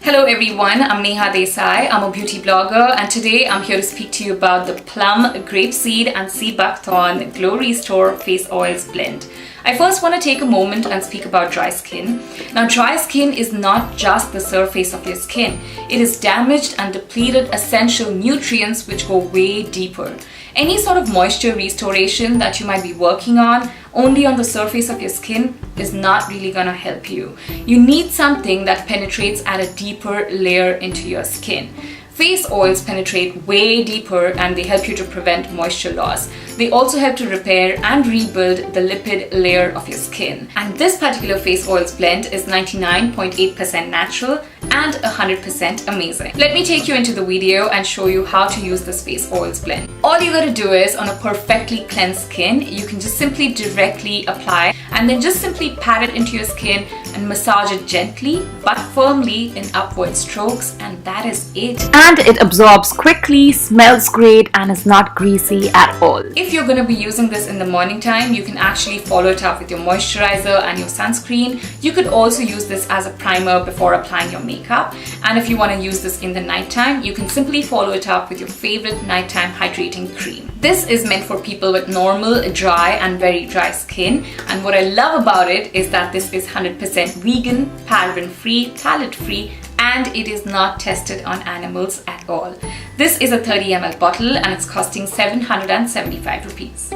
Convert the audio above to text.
Hello everyone, I'm Neha Desai. I'm a beauty blogger and today I'm here to speak to you about the Plum Grape Seed and Sea Buckthorn Glow Restore Face Oils blend. I first want to take a moment and speak about dry skin. Now, dry skin is not just the surface of your skin. It is damaged and depleted essential nutrients which go way deeper. Any sort of moisture restoration that you might be working on only on the surface of your skin is not really gonna help you. You need something that penetrates at a deeper layer into your skin. Face oils penetrate way deeper and they help you to prevent moisture loss. They also help to repair and rebuild the lipid layer of your skin. And this particular face oils blend is 99.8% natural and 100% amazing. Let me take you into the video and show you how to use this face oils blend. All you gotta do is, on a perfectly cleansed skin, you can just simply directly apply and then just simply pat it into your skin and massage it gently but firmly in upward strokes, and that is it. And it absorbs quickly, smells great, and is not greasy at all. If you're going to be using this in the morning time, you can actually follow it up with your moisturizer and your sunscreen. You could also use this as a primer before applying your makeup. And if you want to use this in the nighttime, you can simply follow it up with your favorite nighttime hydrating cream. This is meant for people with normal, dry and very dry skin. And what I love about it is that this is 100% vegan, paraben-free, phthalate-free, and it is not tested on animals at all. This is a 30 ml bottle and it's costing 775 rupees.